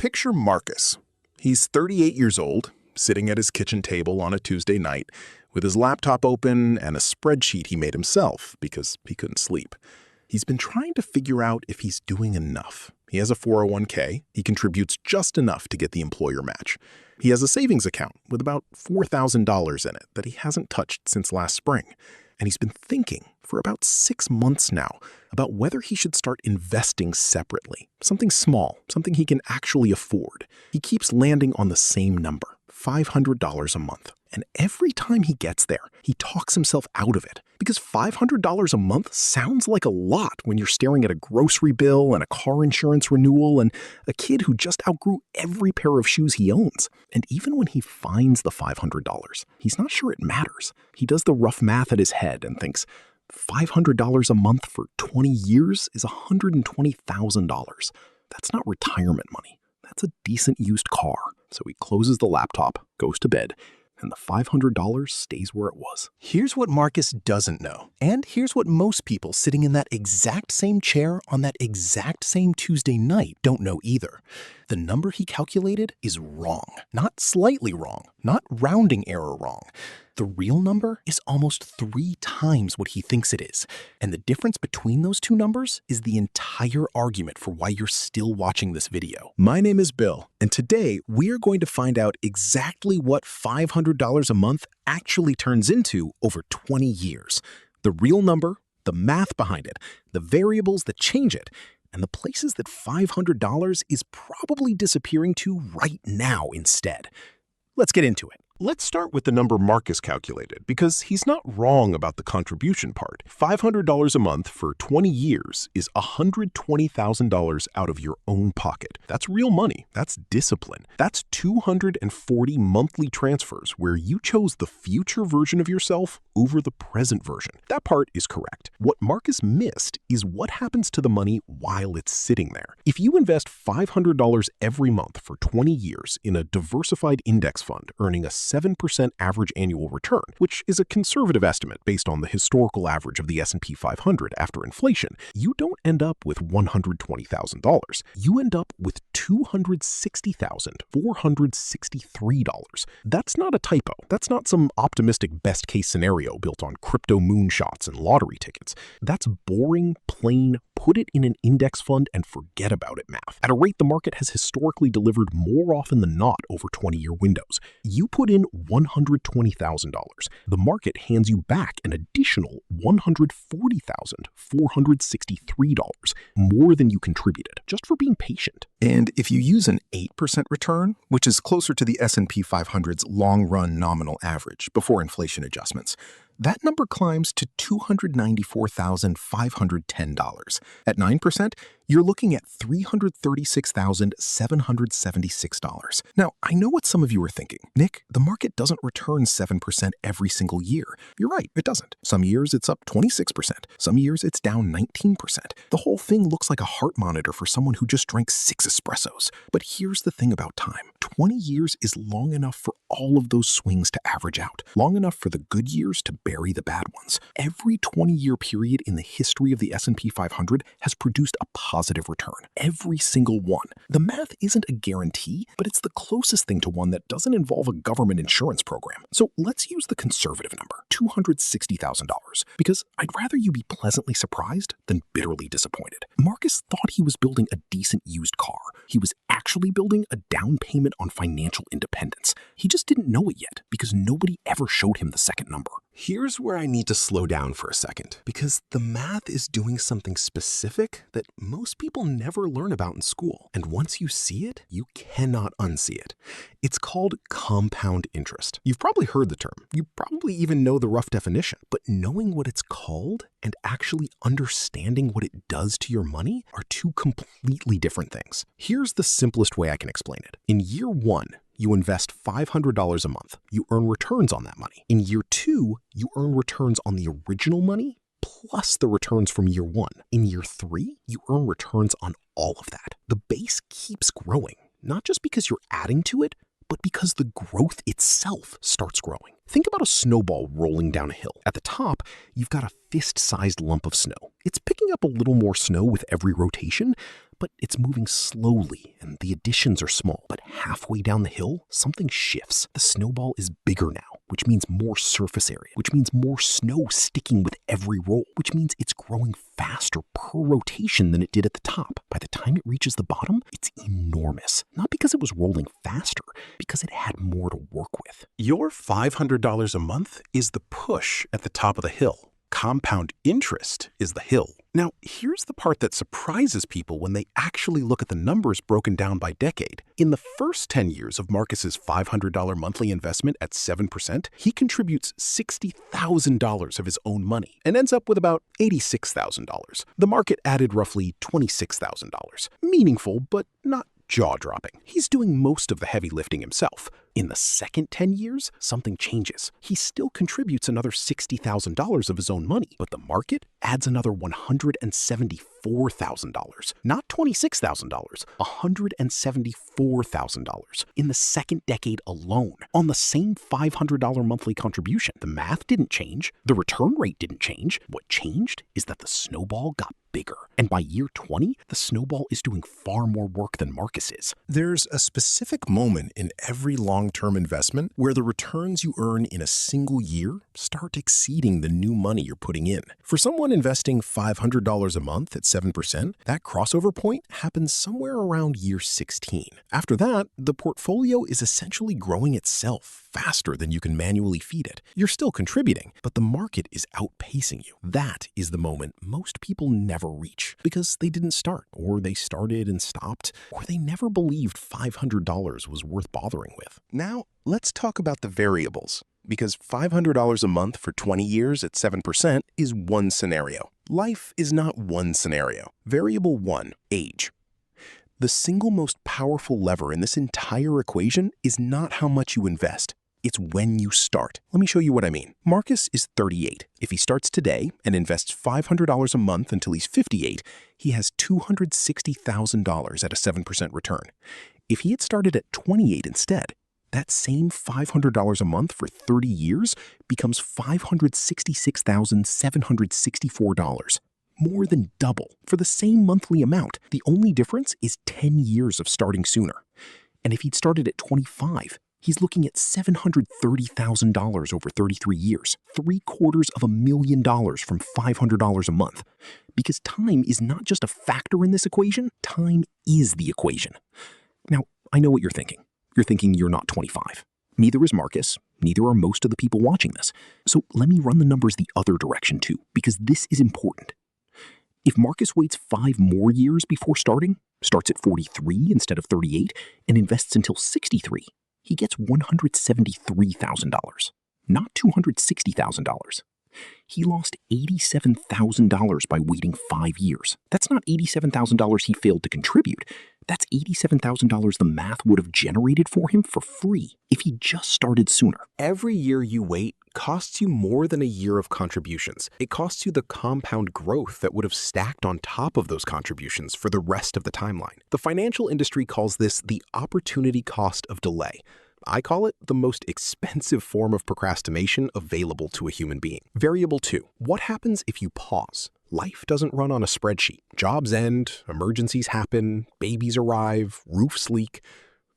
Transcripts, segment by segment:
Picture Marcus. He's 38 years old, sitting at his kitchen table on a Tuesday night with his laptop open and a spreadsheet he made himself because he couldn't sleep. He's been trying to figure out if he's doing enough. He has a 401k. He contributes just enough to get the employer match. He has a savings account with about $4,000 in it that he hasn't touched since last spring. And he's been thinking for about 6 months now about whether he should start investing separately, something small, something he can actually afford. He keeps landing on the same number, $500 a month. And every time he gets there, he talks himself out of it. Because $500 a month sounds like a lot when you're staring at a grocery bill and a car insurance renewal and a kid who just outgrew every pair of shoes he owns. And even when he finds the $500, he's not sure it matters. He does the rough math at his head and thinks, $500 a month for 20 years is $120,000. That's not retirement money. That's a decent used car. So he closes the laptop, goes to bed, and the $500 stays where it was. Here's what Marcus doesn't know. And here's what most people sitting in that exact same chair on that exact same Tuesday night don't know either. The number he calculated is wrong. Not slightly wrong. Not rounding error wrong. The real number is almost 3 times what he thinks it is. And the difference between those two numbers is the entire argument for why you're still watching this video. My name is Bill, and today we are going to find out exactly what $500 a month actually turns into over 20 years. The real number, the math behind it, the variables that change it, and the places that $500 is probably disappearing to right now instead. Let's get into it. Let's start with the number Marcus calculated, because he's not wrong about the contribution part. $500 a month for 20 years is $120,000 out of your own pocket. That's real money. That's discipline. That's 240 monthly transfers where you chose the future version of yourself over the present version. That part is correct. What Marcus missed is what happens to the money while it's sitting there. If you invest $500 every month for 20 years in a diversified index fund earning a 7% average annual return, which is a conservative estimate based on the historical average of the S&P 500 after inflation, you don't end up with $120,000. You end up with $260,463. That's not a typo. That's not some optimistic best-case scenario built on crypto moonshots and lottery tickets. That's boring, plain, put it in an index fund and forget about it math. At a rate the market has historically delivered more often than not over 20-year windows. You put in $120,000. The market hands you back an additional $140,463, more than you contributed, just for being patient. And if you use an 8% return, which is closer to the S&P 500's long-run nominal average before inflation adjustments, that number climbs to $294,510. At 9%, you're looking at $336,776. Now, I know what some of you are thinking. Nick, the market doesn't return 7% every single year. You're right, it doesn't. Some years it's up 26%. Some years it's down 19%. The whole thing looks like a heart monitor for someone who just drank 6 espressos. But here's the thing about time. 20 years is long enough for all of those swings to average out. Long enough for the good years to bury the bad ones. Every 20-year period in the history of the S&P 500 has produced a positive return. Every single one. The math isn't a guarantee, but it's the closest thing to one that doesn't involve a government insurance program. So let's use the conservative number, $260,000, because I'd rather you be pleasantly surprised than bitterly disappointed. Marcus thought he was building a decent used car. He was actually building a down payment on financial independence. He just didn't know it yet because nobody ever showed him the second number. Here's where I need to slow down for a second, because the math is doing something specific that most people never learn about in school. And once you see it, you cannot unsee it. It's called compound interest. You've probably heard the term. You probably even know the rough definition. But knowing what it's called and actually understanding what it does to your money are two completely different things. Here's the simplest way I can explain it. In year 1, you invest $500 a month. You earn returns on that money. In year 2, you earn returns on the original money plus the returns from year 1. In year 3, you earn returns on all of that. The base keeps growing, not just because you're adding to it, but because the growth itself starts growing. Think about a snowball rolling down a hill. At the top, you've got a fist-sized lump of snow. It's picking up a little more snow with every rotation, but it's moving slowly and the additions are small. But halfway down the hill, something shifts. The snowball is bigger now, which means more surface area, which means more snow sticking with every roll, which means it's growing faster per rotation than it did at the top. By the time it reaches the bottom, it's enormous. Not because it was rolling faster, because it had more to work with. Your $500 a month is the push at the top of the hill. Compound interest is the hill. Now, here's the part that surprises people when they actually look at the numbers broken down by decade. In the first 10 years of Marcus's $500 monthly investment at 7%, he contributes $60,000 of his own money and ends up with about $86,000. The market added roughly $26,000. Meaningful, but not jaw-dropping. He's doing most of the heavy lifting himself. In the second 10 years, something changes. He still contributes another $60,000 of his own money, but the market adds another $174,000. Not $26,000, $174,000 in the second decade alone on the same $500 monthly contribution. The math didn't change. The return rate didn't change. What changed is that the snowball got bigger. And by year 20, the snowball is doing far more work than Marcus is. There's a specific moment in every long-term investment where the returns you earn in a single year start exceeding the new money you're putting in. For someone investing $500 a month at 7%, that crossover point happens somewhere around year 16. After that, the portfolio is essentially growing itself faster than you can manually feed it. You're still contributing, but the market is outpacing you. That is the moment most people never reach because they didn't start, or they started and stopped, or they never believed $500 was worth bothering with. Now, let's talk about the variables, because $500 a month for 20 years at 7% is one scenario. Life is not one scenario. Variable 1, age. The single most powerful lever in this entire equation is not how much you invest. It's when you start. Let me show you what I mean. Marcus is 38. If he starts today and invests $500 a month until he's 58, he has $260,000 at a 7% return. If he had started at 28 instead, that same $500 a month for 30 years becomes $566,764. More than double for the same monthly amount. The only difference is 10 years of starting sooner. And if he'd started at 25, he's looking at $730,000 over 33 years, $750,000 from $500 a month. Because time is not just a factor in this equation, time is the equation. Now, I know what you're thinking. You're thinking you're not 25. Neither is Marcus, neither are most of the people watching this. So let me run the numbers the other direction too, because this is important. If Marcus waits 5 more years before starting, starts at 43 instead of 38, and invests until 63, he gets $173,000, not $260,000. He lost $87,000 by waiting 5 years. That's not $87,000 he failed to contribute. That's $87,000 the math would have generated for him for free if he just started sooner. Every year you wait costs you more than a year of contributions. It costs you the compound growth that would have stacked on top of those contributions for the rest of the timeline. The financial industry calls this the opportunity cost of delay. I call it the most expensive form of procrastination available to a human being. Variable 2. What happens if you pause? Life doesn't run on a spreadsheet. Jobs end, emergencies happen, babies arrive, roofs leak.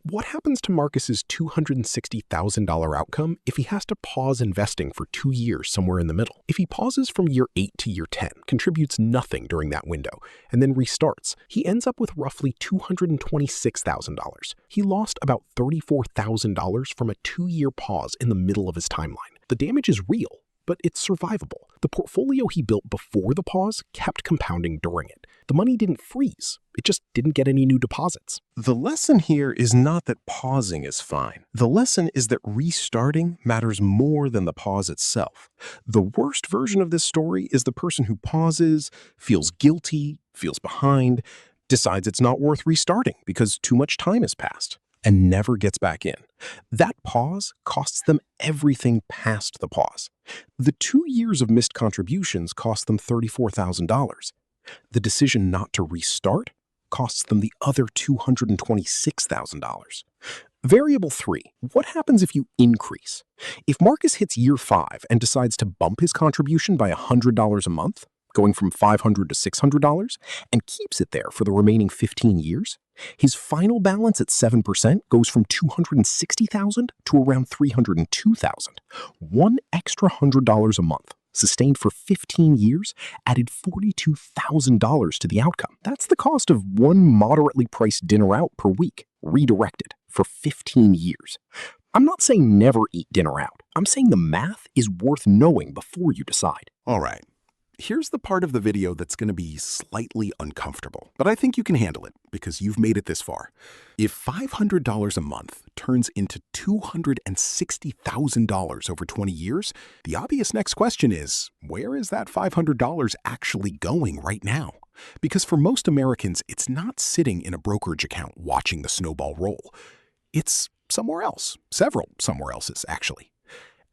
What happens to Marcus's $260,000 outcome if he has to pause investing for 2 years somewhere in the middle? If he pauses from year 8 to year 10, contributes nothing during that window, and then restarts, he ends up with roughly $226,000. He lost about $34,000 from a 2-year pause in the middle of his timeline. The damage is real, but it's survivable. The portfolio he built before the pause kept compounding during it. The money didn't freeze. It just didn't get any new deposits. The lesson here is not that pausing is fine. The lesson is that restarting matters more than the pause itself. The worst version of this story is the person who pauses, feels guilty, feels behind, decides it's not worth restarting because too much time has passed, and never gets back in. That pause costs them everything past the pause. The 2 years of missed contributions cost them $34,000. The decision not to restart costs them the other $226,000. Variable 3. What happens if you increase? If Marcus hits year 5 and decides to bump his contribution by $100 a month, going from $500 to $600, and keeps it there for the remaining 15 years, his final balance at 7% goes from $260,000 to around $302,000. One extra $100 a month, sustained for 15 years, added $42,000 to the outcome. That's the cost of one moderately priced dinner out per week, redirected for 15 years. I'm not saying never eat dinner out. I'm saying the math is worth knowing before you decide. All right. Here's the part of the video that's going to be slightly uncomfortable, but I think you can handle it because you've made it this far. If $500 a month turns into $260,000 over 20 years, the obvious next question is, where is that $500 actually going right now? Because for most Americans, it's not sitting in a brokerage account watching the snowball roll. It's somewhere else, several somewhere else's actually.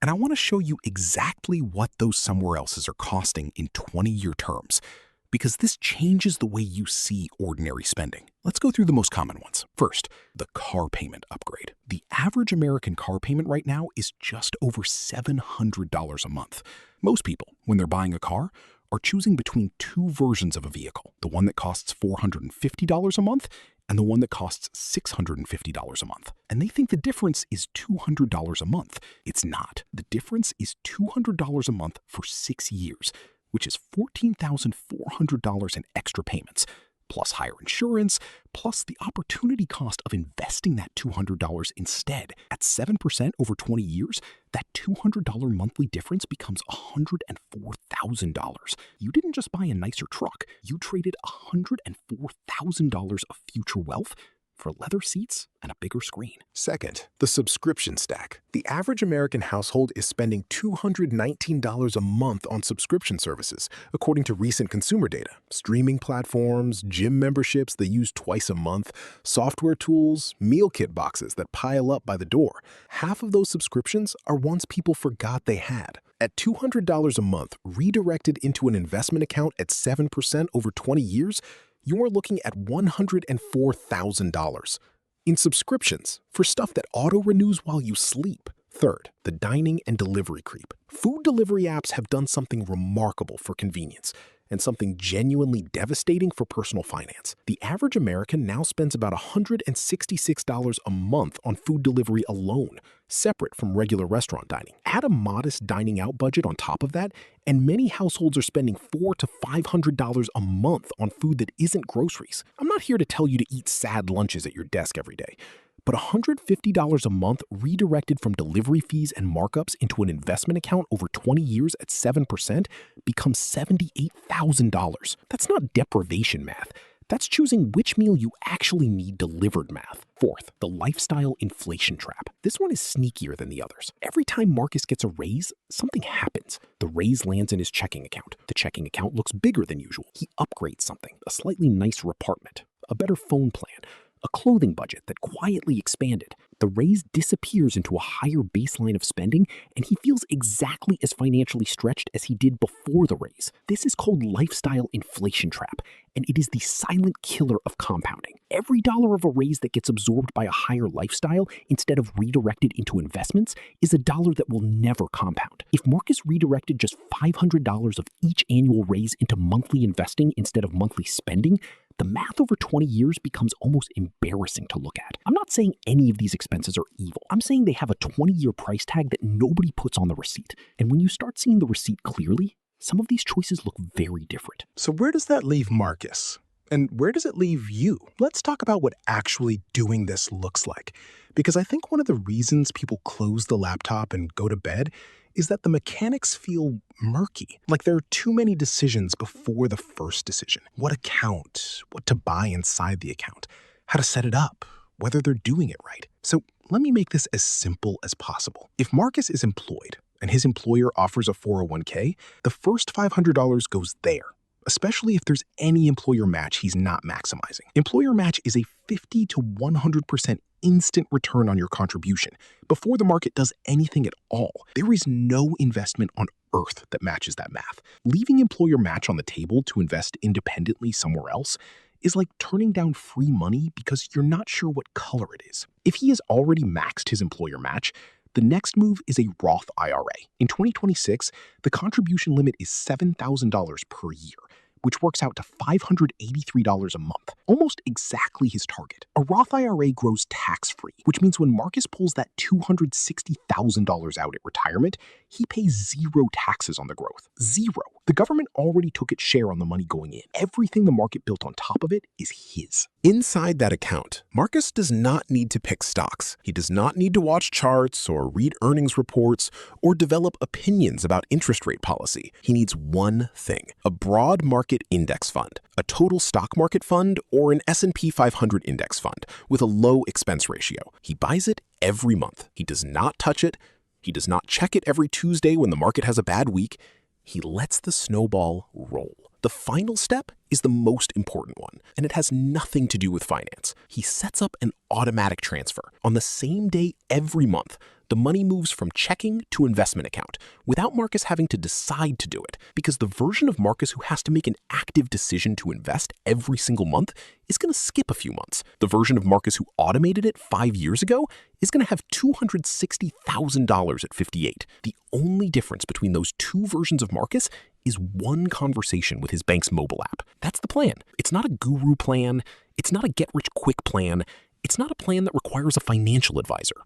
And I want to show you exactly what those somewhere else's are costing in 20-year terms, because this changes the way you see ordinary spending. Let's go through the most common ones. First, the car payment upgrade. The average American car payment right now is just over $700 a month. Most people, when they're buying a car, are choosing between two versions of a vehicle, the one that costs $450 a month and the one that costs $650 a month. And they think the difference is $200 a month. It's not. The difference is $200 a month for 6 years, which is $14,400 in extra payments, plus higher insurance, plus the opportunity cost of investing that $200 instead. At 7% over 20 years, that $200 monthly difference becomes $104,000. You didn't just buy a nicer truck, you traded $104,000 of future wealth for leather seats and a bigger screen. Second, the subscription stack. The average American household is spending $219 a month on subscription services, according to recent consumer data. Streaming platforms, gym memberships they use twice a month, software tools, meal kit boxes that pile up by the door. Half of those subscriptions are ones people forgot they had. At $200 a month, redirected into an investment account at 7% over 20 years, you're looking at $104,000 in subscriptions for stuff that auto-renews while you sleep. Third, the dining and delivery creep. Food delivery apps have done something remarkable for convenience and something genuinely devastating for personal finance. The average American now spends about $166 a month on food delivery alone, separate from regular restaurant dining. Add a modest dining out budget on top of that, and many households are spending $400 to $500 a month on food that isn't groceries. I'm not here to tell you to eat sad lunches at your desk every day, but $150 a month redirected from delivery fees and markups into an investment account over 20 years at 7% becomes $78,000. That's not deprivation math. That's choosing which meal you actually need delivered math. Fourth, the lifestyle inflation trap. This one is sneakier than the others. Every time Marcus gets a raise, something happens. The raise lands in his checking account. The checking account looks bigger than usual. He upgrades something, a slightly nicer apartment, a better phone plan, a clothing budget that quietly expanded. The raise disappears into a higher baseline of spending, and he feels exactly as financially stretched as he did before the raise. This is called lifestyle inflation trap, and it is the silent killer of compounding. Every dollar of a raise that gets absorbed by a higher lifestyle instead of redirected into investments is a dollar that will never compound. If Marcus redirected just $500 of each annual raise into monthly investing instead of monthly spending, the math over 20 years becomes almost embarrassing to look at. I'm not saying any of these expenses are evil. I'm saying they have a 20-year price tag that nobody puts on the receipt. And when you start seeing the receipt clearly, some of these choices look very different. So where does that leave Marcus? And where does it leave you? Let's talk about what actually doing this looks like. Because I think one of the reasons people close the laptop and go to bed is that the mechanics feel murky. Like there are too many decisions before the first decision. What account, what to buy inside the account, how to set it up, whether they're doing it right. So let me make this as simple as possible. If Marcus is employed and his employer offers a 401k, the first $500 goes there, especially if there's any employer match he's not maximizing. Employer match is a 50 to 100% instant return on your contribution before the market does anything at all. There is no investment on earth that matches that math. Leaving employer match on the table to invest independently somewhere else is like turning down free money because you're not sure what color it is. If he has already maxed his employer match, the next move is a Roth IRA. In 2026, the contribution limit is $7,000 per year, which works out to $583 a month, almost exactly his target. A Roth IRA grows tax-free, which means when Marcus pulls that $260,000 out at retirement, he pays zero taxes on the growth. Zero. The government already took its share on the money going in. Everything the market built on top of it is his. Inside that account, Marcus does not need to pick stocks. He does not need to watch charts or read earnings reports or develop opinions about interest rate policy. He needs one thing: a broad market index fund, a total stock market fund, or an S&P 500 index fund with a low expense ratio. He buys it every month. He does not touch it. He does not check it every Tuesday when the market has a bad week. He lets the snowball roll. The final step is the most important one, and it has nothing to do with finance. He sets up an automatic transfer. On the same day every month, the money moves from checking to investment account without Marcus having to decide to do it, because the version of Marcus who has to make an active decision to invest every single month is going to skip a few months. The version of Marcus who automated it 5 years ago is going to have $260,000 at 58. The only difference between those two versions of Marcus is one conversation with his bank's mobile app. That's the plan. It's not a guru plan. It's not a get-rich-quick plan. It's not a plan that requires a financial advisor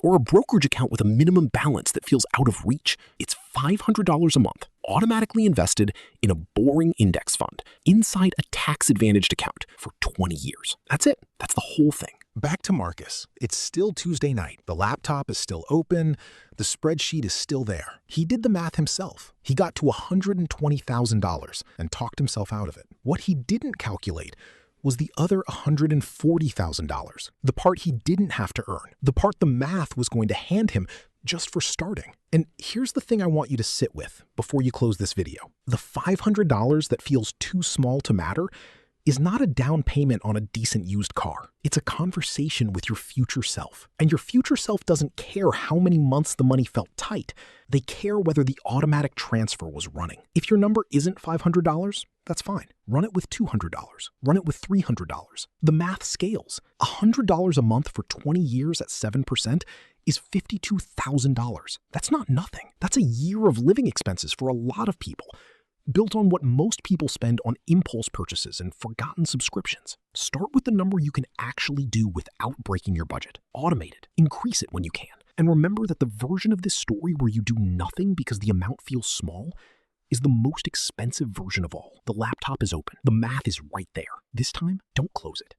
or a brokerage account with a minimum balance that feels out of reach. It's $500 a month, automatically invested in a boring index fund inside a tax-advantaged account for 20 years. That's it. That's the whole thing. Back to Marcus. It's still Tuesday night. The laptop is still open. The spreadsheet is still there. He did the math himself. He got to $120,000 and talked himself out of it. What he didn't calculate was the other $140,000, the part he didn't have to earn, the part the math was going to hand him just for starting. And here's the thing I want you to sit with before you close this video. The $500 that feels too small to matter is not a down payment on a decent used car. It's a conversation with your future self. And your future self doesn't care how many months the money felt tight. They care whether the automatic transfer was running. If your number isn't $500, that's fine. Run it with $200. Run it with $300. The math scales. $100 a month for 20 years at 7% is $52,000. That's not nothing. That's a year of living expenses for a lot of people, built on what most people spend on impulse purchases and forgotten subscriptions. Start with the number you can actually do without breaking your budget. Automate it. Increase it when you can. And remember that the version of this story where you do nothing because the amount feels small is the most expensive version of all. The laptop is open. The math is right there. This time, don't close it.